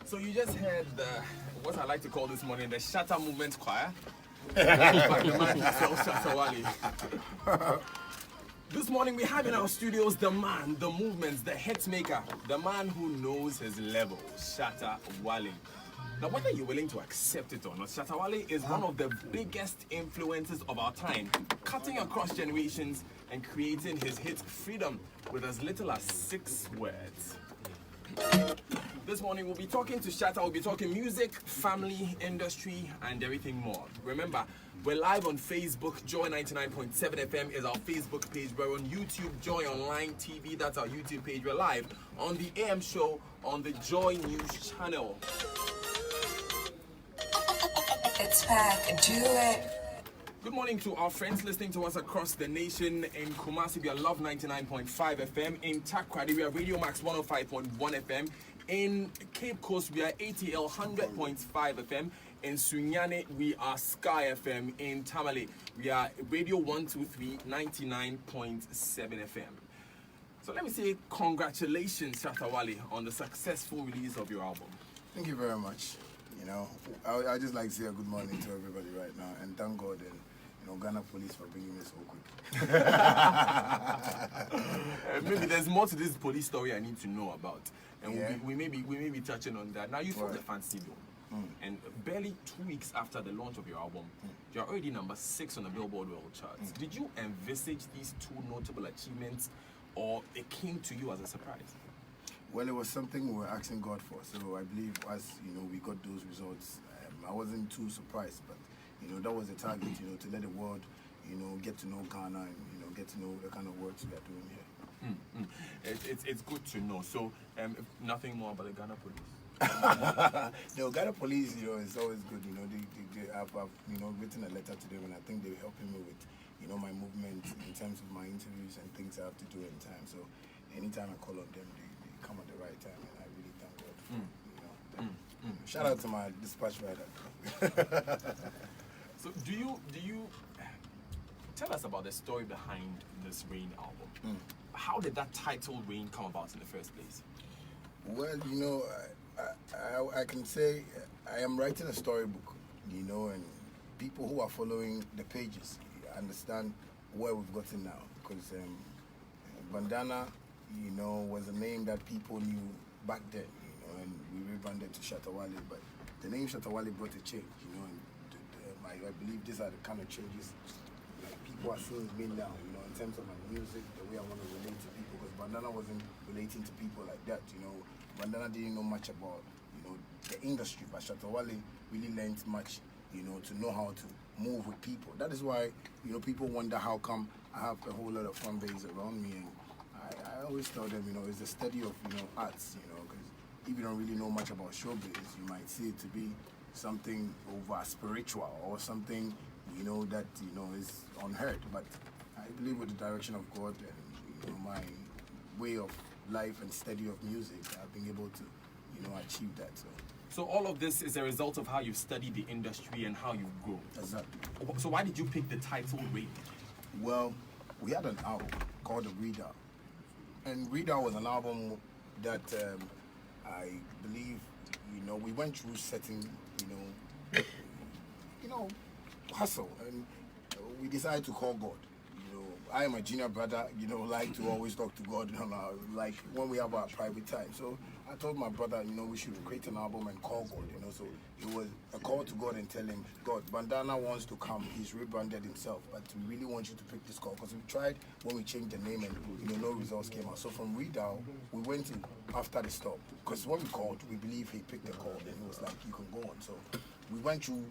So you just heard what I like to call this morning the Shatta Movement Choir. The man himself, Shatta Wale. This morning we have in our studios the man, the movements, the hit maker, the man who knows his level, Shatta Wale. Now, whether you're willing to accept it or not, Shatta Wale is one of the biggest influences of our time, cutting across generations and creating his hit Freedom with as little as 6 words. This morning we'll be talking to Shatta, we'll be talking music, family, industry, and everything more. Remember, we're live on Facebook. Joy 99.7 FM is our Facebook page. We're on YouTube, Joy Online TV, that's our YouTube page. We're live on the AM show on the Joy News channel. It's back, do it. Good morning to our friends listening to us across the nation. In Kumasi, we are Love 99.5 FM. In Takrady, we are Radio Max 105.1 FM. In Cape Coast, we are ATL 100.5 FM. In Sunyane, we are Sky FM. In Tamale, we are Radio 123 99.7 FM. So let me say congratulations, Shatta Wale, on the successful release of your album. Thank you very much. You know, I just like to say a good morning to everybody right now, and thank God and Ghana police for bringing me so quick. Maybe there's more to this police story I need to know about, and we may be touching on that. Now you filmed the fancy bill, and barely 2 weeks after the launch of your album, you're already number 6 on the Billboard World Charts. Did you envisage these 2 notable achievements, or it came to you as a surprise? Well, it was something we were asking God for, so I believe as we got those results, I wasn't too surprised, but that was the target, to let the world, get to know Ghana and get to know the kind of works we are doing here. It's good to know. So, nothing more about the Ghana police. The Ghana police, it's always good. I've written a letter to them, and I think they're helping me with, my movement in terms of my interviews and things I have to do in time. So, anytime I call on them, they come at the right time, and I really thank God for Shout out to my dispatch rider. So do you tell us about the story behind this Rain album? How did that title Rain come about in the first place? Well, I can say I am writing a storybook, and people who are following the pages understand where we've gotten now, because Bandana, was a name that people knew back then, and we rebranded to Shatta Wale, but the name Shatta Wale brought a change, and I believe these are the kind of changes like people are seeing me now, in terms of my music, the way I want to relate to people, because Bandana wasn't relating to people like that, Bandana didn't know much about, the industry, but Shatta Wale really learned much, to know how to move with people. That is why, people wonder how come I have a whole lot of fan base around me, and I always tell them, it's the study of, arts, because if you don't really know much about showbiz, you might see it to be something over spiritual or something, that, is unheard. But I believe with the direction of God and, my way of life and study of music, I've been able to, achieve that. So all of this is a result of how you've studied the industry and how you've grown. Exactly. So why did you pick the title Rain? Well, we had an album called The Reader. And Reader was an album that I believe, we went through certain, hustle, and we decided to call God. I am a junior brother, like to always talk to God, like when we have our private time. So I told my brother, we should create an album and call God, So it was a call to God and tell him, God, Bandana wants to come. He's rebranded himself, but we really want you to pick this call, because we tried when we changed the name and, no results came out. So from Readout, we went in after the stop, because when we called, we believe he picked the call, and he was like, you can go on. So we went through,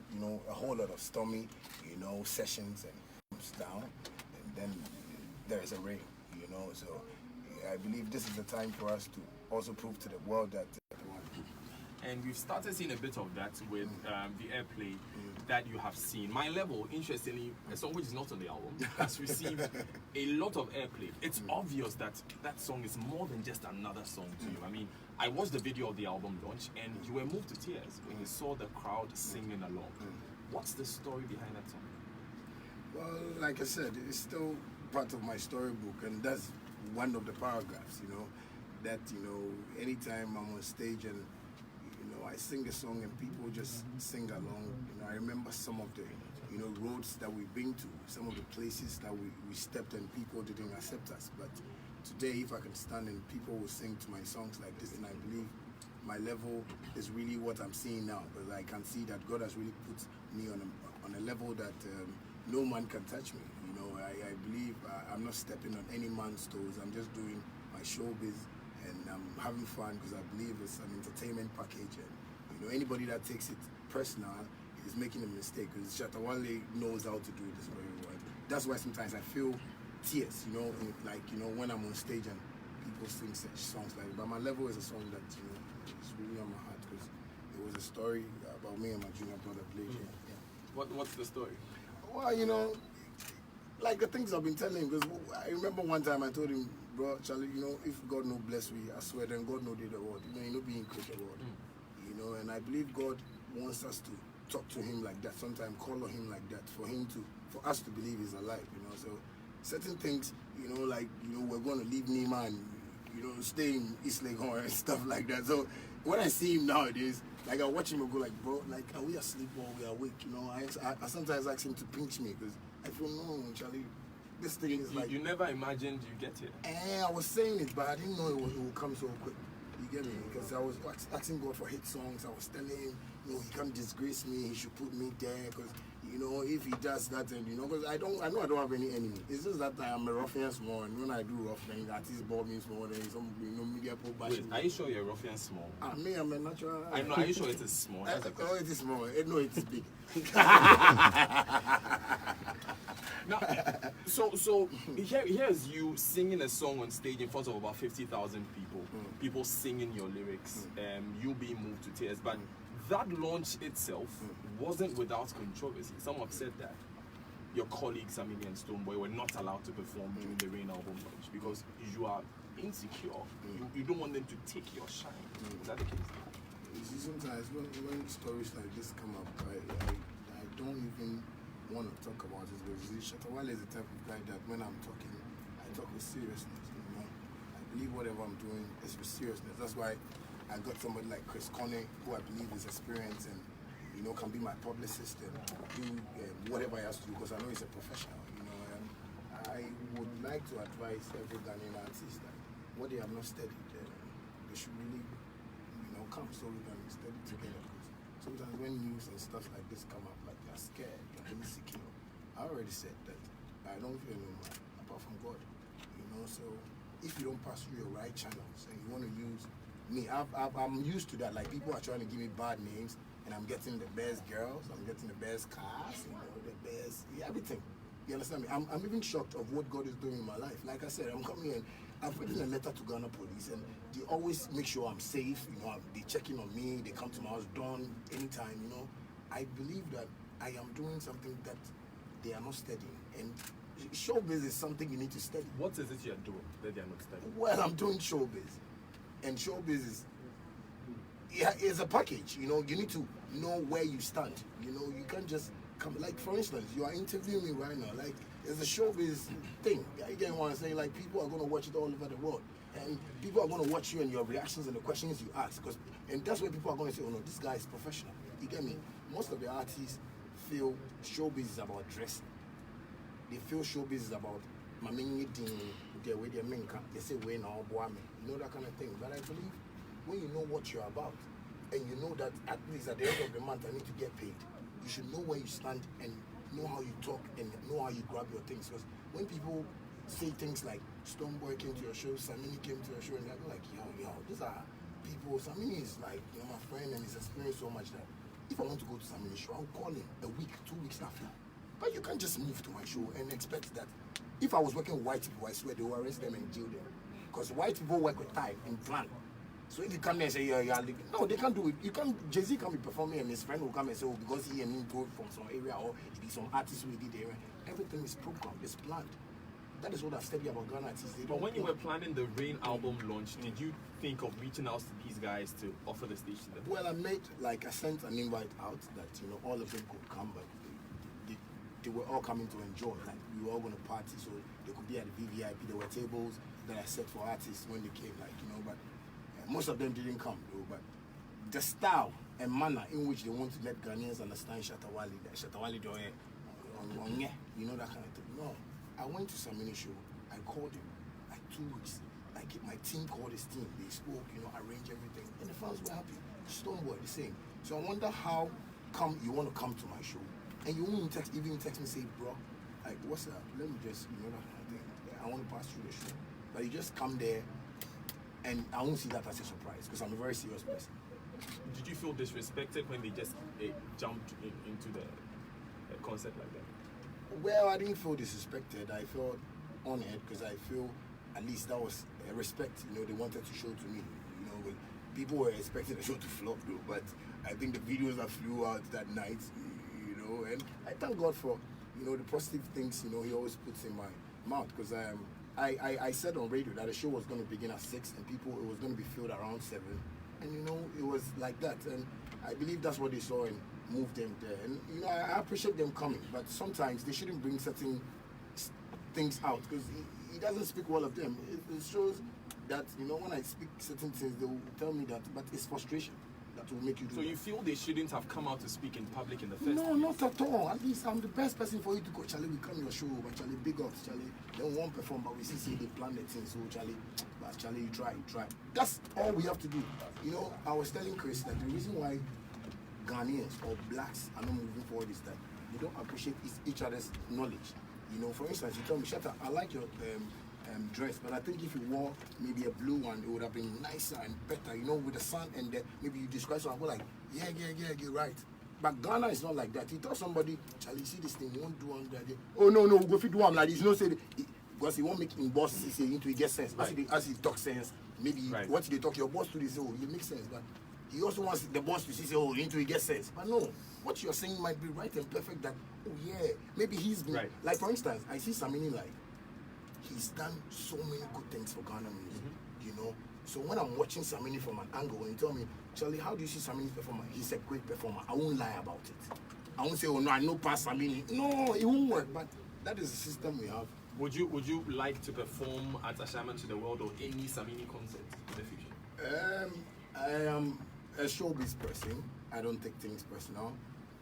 a whole lot of stormy, sessions and down. Then there is a rain, so I believe this is the time for us to also prove to the world that and we've started seeing a bit of that with the airplay that you have seen. My Level, interestingly, a song which is not on the album, has received a lot of airplay. It's obvious that that song is more than just another song to you. I mean, I watched the video of the album launch and you were moved to tears when you saw the crowd singing along. What's the story behind that song? Well, like I said, it's still part of my storybook, and that's one of the paragraphs, that, anytime I'm on stage and, I sing a song and people just sing along, I remember some of the, roads that we've been to, some of the places that we stepped and people didn't accept us. But today, if I can stand and people will sing to my songs like this, then I believe my level is really what I'm seeing now, because I can see that God has really put me on a level that no man can touch me. I believe I'm not stepping on any man's toes. I'm just doing my showbiz and I'm having fun because I believe it's an entertainment package. And anybody that takes it personal is making a mistake, because Shatta Wale knows how to do this very well. That's why sometimes I feel tears, when I'm on stage and people sing such songs like that. But My Level is a song that, it's really on my heart, because it was a story about me and my junior brother, Blake. Yeah. What's the story? Well, like the things I've been telling him, because I remember one time I told him, bro, Charlie, if God no bless we, I swear, then God no did the word. Being quick the word. And I believe God wants us to talk to him like that, sometimes call on him like that, for us to believe he's alive, So certain things, we're going to leave Nima and, stay in East Leghorn and stuff like that. So when I see him nowadays, I watch him and go like, bro, are we asleep or we are awake? I sometimes ask him to pinch me, because I feel, no, Charlie, this thing is like... You never imagined you get here. I was saying it, but I didn't know it would come so quick. You get me? Because I was asking God for hit songs. I was telling him, he can't disgrace me. He should put me there. Because, if he does that, and because I know I don't have any enemy. It's just that I'm a ruffian small, and when I do rough things, artists ball me small, then some media people bash me. Are you sure you're ruffian small? Me, I'm a natural. I know. Are you sure it is small? Oh, it is small. No, it is big. Now, so here's you singing a song on stage in front of about 50,000 people. People singing your lyrics, you being moved to tears. But that launch itself wasn't without controversy. Some have said that your colleagues, Samini and Stonebwoy, were not allowed to perform during the Rain album launch because you are insecure. You don't want them to take your shine. Is that the case? You see, sometimes when stories like this come up, I don't even want to talk about it, because Shatta Wale is the type of guy that when I'm talking, I talk with seriousness. I believe whatever I'm doing is with seriousness. That's why I got somebody like Chris Conner, who I believe is experienced and can be my publicist and do whatever he has to do, because I know he's a professional. I would like to advise every Ghanaian artist that what they have not studied, they should really come so we can study together. Sometimes when news and stuff like this come up, like they're scared, they're insecure. I already said that I don't fear no man apart from God. So if you don't pass through your right channels and you want to use me, I'm used to that. Like, people are trying to give me bad names, and I'm getting the best girls, I'm getting the best cars, the best everything. You understand me? I'm even shocked of what God is doing in my life. Like I said, I'm coming in. I've written a letter to Ghana police, and they always make sure I'm safe. They check in on me. They come to my house done anytime. I believe that I am doing something that they are not studying, and showbiz is something you need to study. What is it you're doing that they are not studying? Well, I'm doing showbiz, and showbiz is a package. You need to know where you stand. You can't just come. Like, for instance, you are interviewing me right now. Like, it's a showbiz thing. You get what I'm saying? Like, people are going to watch it all over the world. And people are going to watch you and your reactions and the questions you ask. And that's where people are going to say, oh no, this guy is professional. You get me? Most of the artists feel showbiz is about dressing. They feel showbiz is about they say, that kind of thing. But I believe when you know what you're about, and you know that at least at the end of the month I need to get paid, you should know where you stand and know how you talk and know how you grab your things. Because when people say things like Stonebwoy came to your show, Samini came to your show, and they're like, yo, these are people. Samini is like, my friend, and he's experienced so much that if I want to go to Samini's show, I'll call him a week, 2 weeks after. But you can't just move to my show and expect that. If I was working with white people, I swear they will arrest them and jail them. Because white people work with time and plan. So if you come there and say, you're living, no, they can't do it. You can't, Jay-Z can't be performing and his friend will come and say, oh, because he and him go from some area, or it is some artist who did there. Everything is programmed, it's planned. That is what I've studied about Ghana artists. But when you were planning the Rain album launch, did you think of reaching out to these guys to offer the stage to them? Well, I sent an invite out that, all of them could come, but they were all coming to enjoy. Like, we were all going to party, so they could be at the VVIP. There were tables that I set for artists when they came, like, you know, but most of them didn't come, though. But the style and manner in which they want to let Ghanaians understand Shatta Wale, you know, that kind of thing. No, I went to Samini show. I called him like 2 weeks. Like my team called his team. They spoke, you know, arranged everything, and the fans were happy. Stonebwoy the same. So I wonder how come you want to come to my show, and you won't even text me say, bro, like what's up? Let me just, you know, that kind of thing. I want to pass through the show, but you just come there, and I won't see that as a surprise because I'm a very serious person. Did you feel disrespected when they just jumped into the concert like that? Well, I didn't feel disrespected. I felt honored because I feel at least that was a respect, you know, they wanted to show to me. You know, but people were expecting the show to flop though, but I think the videos that flew out that night, you know, and I thank God for, you know, the positive things, you know, he always puts in my mouth because I said on radio that the show was going to begin at 6 and it was going to be filled around 7. And, you know, it was like that. And I believe that's what they saw and moved them there. And, you know, I appreciate them coming, but sometimes they shouldn't bring certain things out because he doesn't speak well of them. It shows that, you know, when I speak certain things, they will tell me that, but it's frustration that will make you do So that. you feel they shouldn't have come out to speak in public in the first No, place? not at all. At least I'm the best person for you to go. Charlie, we come your show, but Charlie, big ups, Charlie. Then one perform, but we see they plan the thing. So Charlie, but Charlie, you try. That's all we have to do. You know, I was telling Chris that the reason why Ghanaians or blacks are not moving forward is that they don't appreciate each other's knowledge. You know, for instance, you tell me, Shatta, I like your dress, but I think if you wore maybe a blue one, it would have been nicer and better, you know, with the sun and maybe you describe something, like, yeah, you're right. But Ghana is not like that. You tell somebody, Charlie, see this thing, you won't do one that. Oh, no, go fit do one like this. You know, say, because he won't make him boss, he say, into it get sense. Right. As he talk sense, maybe what they talk, your boss to this, oh, it makes sense. But he also wants the boss to say, oh, into it get sense. But no, what you're saying might be right and perfect that, oh, yeah, maybe he's been, like, for instance, I see Samini like, he's done so many good things for Ghana music, you know. So when I'm watching Samini from an angle, when you tell me, Charlie, how do you see Samini's performer? He's a great performer. I won't lie about it. I won't say, oh no, I know past Samini. No, it won't work. But that is the system we have. Would you like to perform at Ashaiman to the World or any Samini concert in the future? I am a showbiz person. I don't take things personal.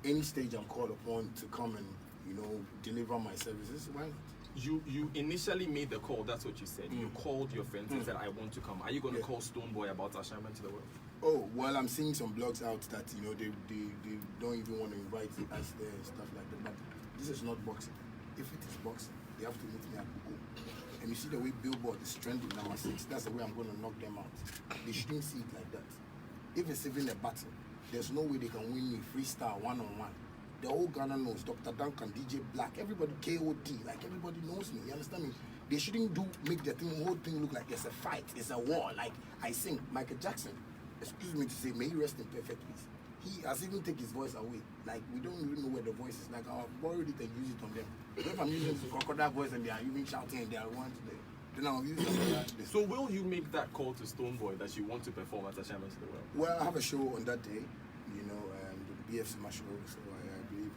Any stage I'm called upon to come and, you know, deliver my services, why not? You initially made the call, that's what you said. You called your friends and said, I want to come. Are you going to call Stonebwoy about Ashaiman to the World? Oh, well, I'm seeing some blogs out that, you know, they don't even want to invite us there and stuff like that. But this is not boxing. If it is boxing, they have to meet me at Google. And you see the way Billboard is trending number 6, that's the way I'm going to knock them out. They shouldn't see it like that. If it's even a battle, there's no way they can win me freestyle one-on-one. The whole Ghana knows Dr. Duncan, DJ Black, everybody KOD, like everybody knows me, you understand me? They shouldn't make the whole thing look like it's a fight, it's a war. Like I sing, Michael Jackson, excuse me to say, may he rest in perfect peace. He has even taken his voice away. Like we don't even know where the voice is. Like I've borrowed it and used it on them. If I'm using the crocodile voice and they are even shouting and they are one to them, then I'll use it on that. So will you make that call to Stonebwoy that you want to perform at Ashaiman to the World? Well, I have a show on that day, you know, the BF Smash show, so I believe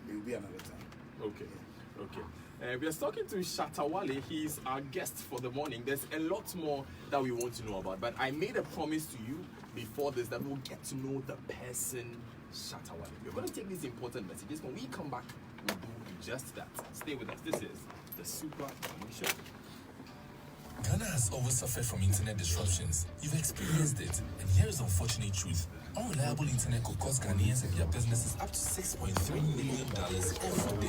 it will be another time. Okay, okay. We are talking to Shatta Wale. He's our guest for the morning. There's a lot more that we want to know about, but I made a promise to you before this that we'll get to know the person Shatta Wale. We're going to take these important messages. When we come back, we'll do just that. Stay with us. This is the Super Morning Show. Ghana has always suffered from internet disruptions. You've experienced it, and here is the unfortunate truth. Unreliable internet could cost Ghanaians and their businesses up to $6.3 million every day.